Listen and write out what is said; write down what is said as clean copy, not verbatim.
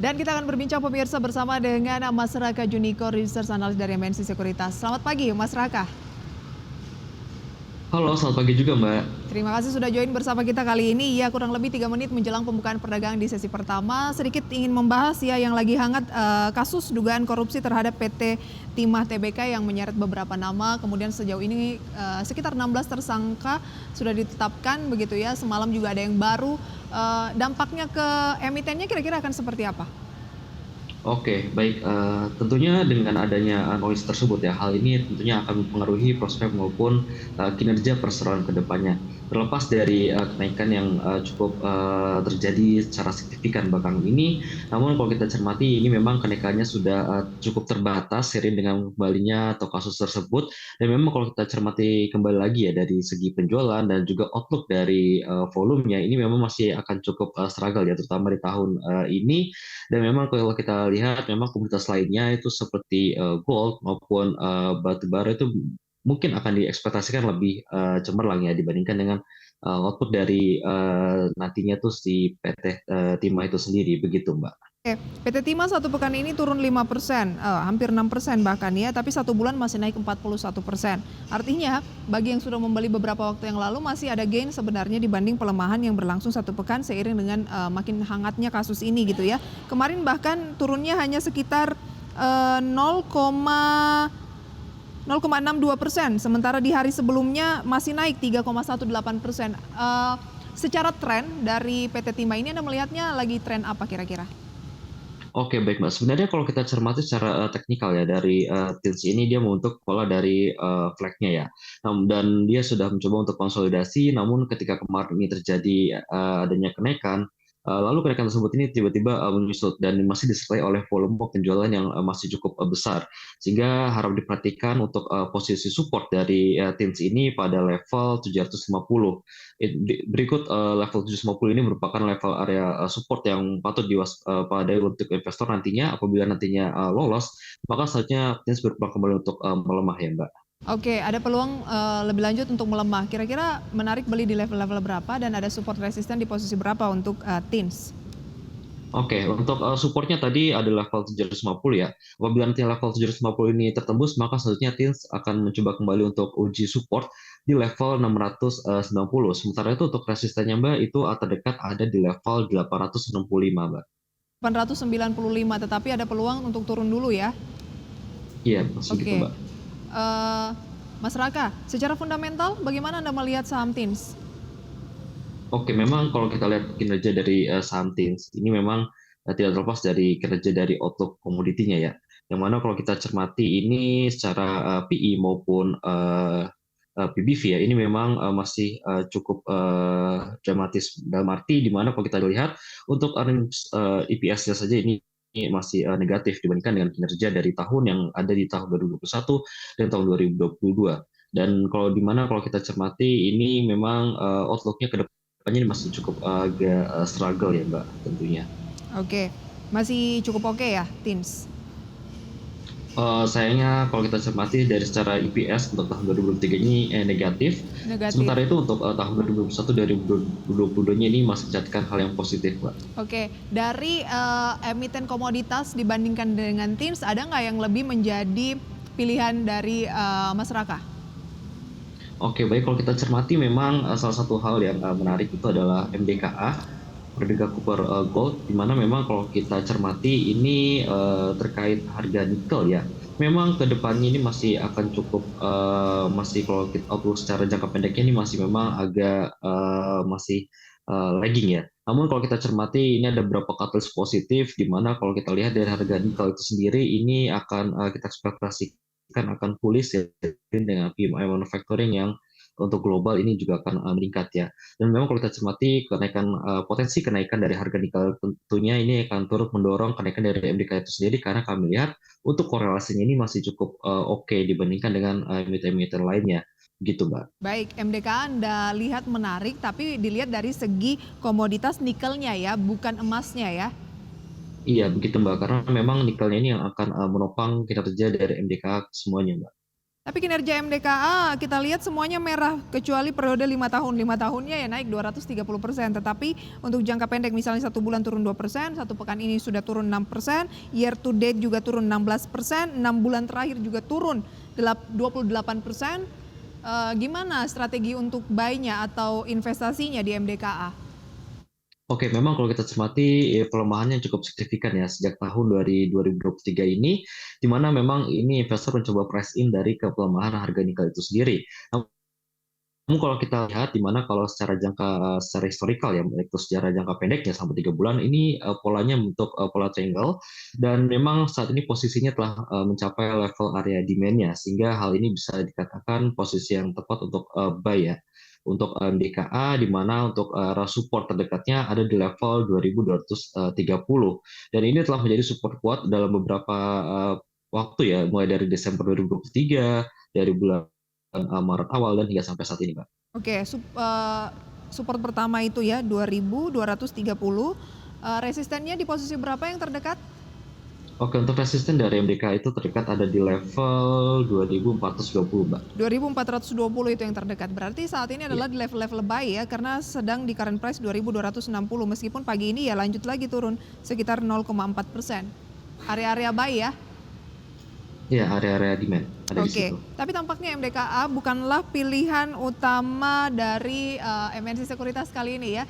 Dan kita akan berbincang pemirsa bersama dengan Mas Raka Juniko, Research Analyst dari MNC Sekuritas. Selamat pagi Mas Raka. Halo, selamat pagi juga Mbak. Terima kasih sudah join bersama kita kali ini. Ya, kurang lebih 3 menit menjelang pembukaan perdagangan di sesi pertama. Sedikit ingin membahas ya yang lagi hangat kasus dugaan korupsi terhadap PT Timah Tbk yang menyeret beberapa nama. Kemudian sejauh ini sekitar 16 tersangka sudah ditetapkan begitu ya. Semalam juga ada yang baru. Dampaknya ke emitennya kira-kira akan seperti apa? Oke, baik. Tentunya dengan adanya noise tersebut ya, hal ini tentunya akan mempengaruhi prospek maupun kinerja perseroan ke depannya. Terlepas dari kenaikan yang cukup terjadi secara signifikan belakangan ini, namun kalau kita cermati ini memang kenaikannya sudah cukup terbatas seiring dengan kembalinya atau kasus tersebut. Dan memang kalau kita cermati kembali lagi ya dari segi penjualan dan juga outlook dari volumenya, ini memang masih akan cukup struggle ya, terutama di tahun ini. Dan memang kalau kita lihat memang komoditas lainnya itu seperti gold maupun batu bara itu mungkin akan diekspektasikan lebih cemerlang ya dibandingkan dengan output dari nantinya tuh si PT Timah itu sendiri, begitu Mbak. Oke, PT Timah satu pekan ini turun 5%, hampir 6% bahkan ya, tapi satu bulan masih naik 41%. Artinya, bagi yang sudah membeli beberapa waktu yang lalu masih ada gain sebenarnya dibanding pelemahan yang berlangsung satu pekan seiring dengan makin hangatnya kasus ini gitu ya. Kemarin bahkan turunnya hanya sekitar 0,62%, sementara di hari sebelumnya masih naik 3,18%. Secara tren dari PT Timah ini Anda melihatnya lagi tren apa kira-kira? Oke, baik Mbak. Sebenarnya kalau kita cermati secara teknikal ya dari TILS ini dia membentuk pola dari flag-nya ya. Dan dia sudah mencoba untuk konsolidasi, namun ketika kemarin ini terjadi adanya kenaikan, lalu kenaikan tersebut ini tiba-tiba menyusut dan masih disertai oleh volume penjualan yang masih cukup besar. Sehingga harap diperhatikan untuk posisi support dari TILS ini pada level 750. Berikut level 750 ini merupakan level area support yang patut diwaspadai untuk investor nantinya. Apabila nantinya lolos, maka selanjutnya TILS berpeluang kembali untuk melemah ya Mbak. Oke, ada peluang lebih lanjut untuk melemah. Kira-kira menarik beli di level-level berapa dan ada support resisten di posisi berapa untuk TINS? Oke, untuk supportnya tadi ada level 750 ya. Apabila nanti level 750 ini tertembus, maka selanjutnya TILS akan mencoba kembali untuk uji support di level 690. Sementara itu untuk resistennya Mbak, itu terdekat ada di level 865 Mbak. 895, tetapi ada peluang untuk turun dulu ya. Iya, masih gitu Oke. Mbak. Mas Raka, secara fundamental bagaimana Anda melihat saham TINS? Oke, memang kalau kita lihat kinerja dari saham TILS, ini memang tidak terlepas dari kinerja dari outlook komoditinya ya. Yang mana kalau kita cermati ini secara PE maupun PBV ya, ini memang masih cukup dramatis dalam arti di mana kalau kita lihat untuk earnings EPS-nya saja ini masih negatif dibandingkan dengan kinerja dari tahun yang ada di tahun 2021 dan tahun 2022. Dan kalau di mana kalau kita cermati ini memang outlook-nya ke depannya ini masih cukup agak struggle ya Mbak tentunya. Oke, masih cukup oke ya TINS? Sayangnya kalau kita cermati dari secara EPS untuk tahun 2023 ini negatif. Negatif. Sementara itu untuk tahun 2021 2022-nya ini masih mencatatkan hal yang positif, Mbak. Oke, dari emiten komoditas dibandingkan dengan TINS, ada nggak yang lebih menjadi pilihan dari Mas Raka? Oke, baik kalau kita cermati memang salah satu hal yang menarik itu adalah MDKA, Merdeka Copper Gold, di mana memang kalau kita cermati ini terkait harga nikel ya. Memang ke depannya ini masih akan cukup masih kalau kita outlook secara jangka pendeknya ini masih memang agak masih lagging ya. Namun kalau kita cermati ini ada beberapa catalyst positif di mana kalau kita lihat dari harga nikel itu sendiri ini akan kita ekspektasikan akan pulih ya dengan PMI manufacturing yang untuk global ini juga akan meningkat ya. Dan memang kalau kita cermati kenaikan potensi kenaikan dari harga nikel tentunya ini akan turut mendorong kenaikan dari MDK itu sendiri karena kami lihat untuk korelasinya ini masih cukup oke dibandingkan dengan emiten-emiten lainnya gitu Mbak. Baik, MDK Anda lihat menarik, tapi dilihat dari segi komoditas nikelnya ya, bukan emasnya ya. Iya begitu Mbak, karena memang nikelnya ini yang akan menopang kinerja dari MDK semuanya Mbak. Tapi kinerja MDKA kita lihat semuanya merah kecuali periode 5 tahun. 5 tahunnya ya naik 230%. Tetapi untuk jangka pendek misalnya 1 bulan turun 2%, 1 pekan ini sudah turun 6%, year to date juga turun 16%, 6 bulan terakhir juga turun 28%. Gimana strategi untuk buy-nya atau investasinya di MDKA? Oke, memang kalau kita cermati pelemahannya cukup signifikan ya sejak tahun dari 2023 ini, di mana memang ini investor mencoba price in dari pelemahan harga nikel itu sendiri. Namun kalau kita lihat di mana kalau secara historikal ya, itu secara jangka pendeknya sampai 3 bulan ini polanya bentuk pola triangle dan memang saat ini posisinya telah mencapai level area demand-nya sehingga hal ini bisa dikatakan posisi yang tepat untuk buy ya. Untuk MDKA di mana untuk support terdekatnya ada di level 2230 dan ini telah menjadi support kuat dalam beberapa waktu ya mulai dari Desember 2023 dari bulan Maret awal dan hingga sampai saat ini, Mbak. Oke, support pertama itu ya 2230. Resistennya di posisi berapa yang terdekat? Oke, untuk resisten dari MDK itu terdekat ada di level 2420, Mbak. 2420 itu yang terdekat. Berarti saat ini adalah di level-level buy ya karena sedang di current price 2260 meskipun pagi ini ya lanjut lagi turun sekitar 0,4%. Area-area buy ya. Iya, area-area demand ada di Oke, situ. tapi tampaknya MDKA bukanlah pilihan utama dari MNC Sekuritas kali ini ya.